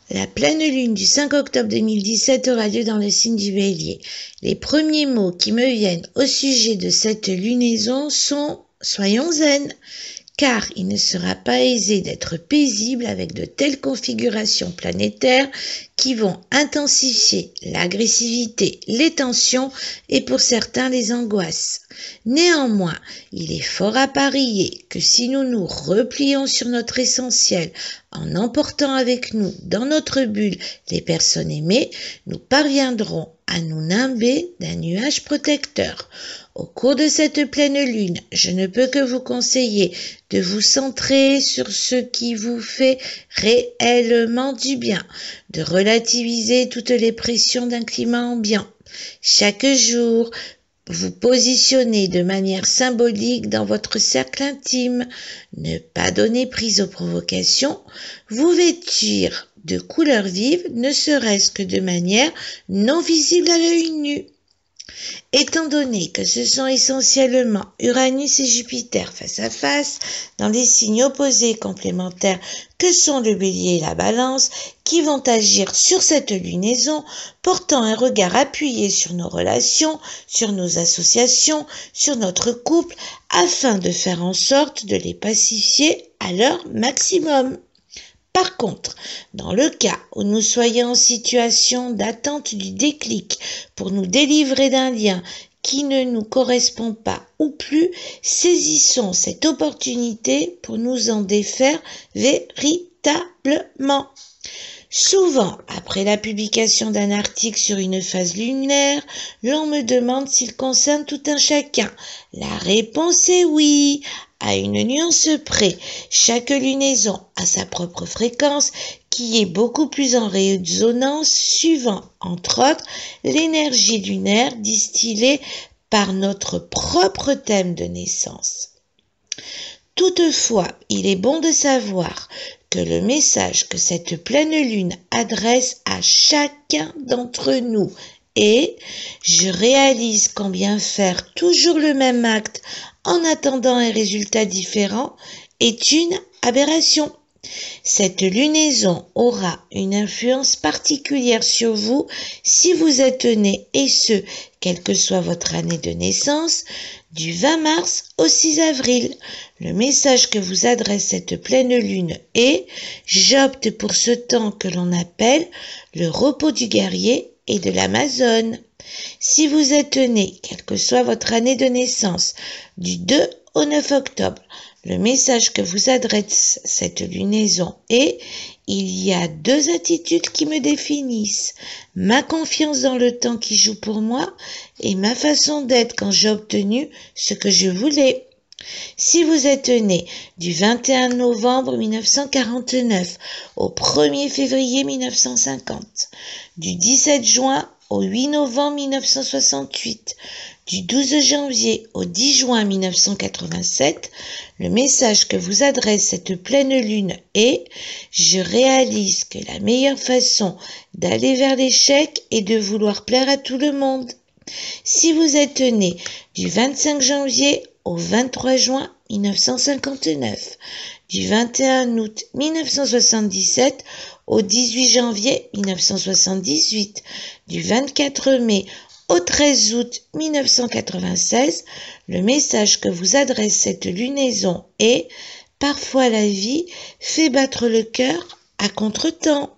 La pleine lune du 5 octobre 2017 aura lieu dans le signe du Bélier. Les premiers mots qui me viennent au sujet de cette lunaison sont « soyons zen », car il ne sera pas aisé d'être paisible avec de telles configurations planétaires qui vont intensifier l'agressivité, les tensions et pour certains les angoisses. Néanmoins, il est fort à parier que si nous nous replions sur notre essentiel en emportant avec nous dans notre bulle les personnes aimées, nous parviendrons à nous nimber d'un nuage protecteur. Au cours de cette pleine lune, je ne peux que vous conseiller de vous centrer sur ce qui vous fait réellement du bien, de relativiser toutes les pressions d'un climat ambiant. Chaque jour, vous positionnez de manière symbolique dans votre cercle intime, ne pas donner prise aux provocations, vous vêtir de couleurs vives, ne serait-ce que de manière non visible à l'œil nu. Étant donné que ce sont essentiellement Uranus et Jupiter face à face, dans les signes opposés complémentaires que sont le Bélier et la Balance, qui vont agir sur cette lunaison, portant un regard appuyé sur nos relations, sur nos associations, sur notre couple, afin de faire en sorte de les pacifier à leur maximum. Par contre, dans le cas où nous soyons en situation d'attente du déclic pour nous délivrer d'un lien qui ne nous correspond pas ou plus, saisissons cette opportunité pour nous en défaire véritablement. Souvent, après la publication d'un article sur une phase lunaire, l'on me demande s'il concerne tout un chacun. La réponse est oui, à une nuance près. Chaque lunaison a sa propre fréquence qui est beaucoup plus en résonance suivant, entre autres, l'énergie lunaire distillée par notre propre thème de naissance. Toutefois, il est bon de savoir que le message que cette pleine lune adresse à chacun d'entre nous est « Je réalise combien faire toujours le même acte en attendant un résultat différent est une aberration ». Cette lunaison aura une influence particulière sur vous si vous êtes né, et ce, quelle que soit votre année de naissance, du 20 mars au 6 avril. Le message que vous adresse cette pleine lune est « J'opte pour ce temps que l'on appelle le repos du guerrier et de l'Amazone ». Si vous êtes né, quelle que soit votre année de naissance, du 2 au 9 octobre, le message que vous adresse cette lunaison est « Il y a deux attitudes qui me définissent, ma confiance dans le temps qui joue pour moi et ma façon d'être quand j'ai obtenu ce que je voulais ». Si vous êtes né du 21 novembre 1949 au 1er février 1950, du 17 juin au 8 novembre 1968, du 12 janvier au 10 juin 1987, le message que vous adresse cette pleine lune est « Je réalise que la meilleure façon d'aller vers l'échec est de vouloir plaire à tout le monde ». Si vous êtes né du 25 janvier au 23 juin 1959, du 21 août 1977 au 18 janvier 1978, du 24 mai au 13 août 1996, le message que vous adresse cette lunaison est « Parfois la vie fait battre le cœur à contretemps ».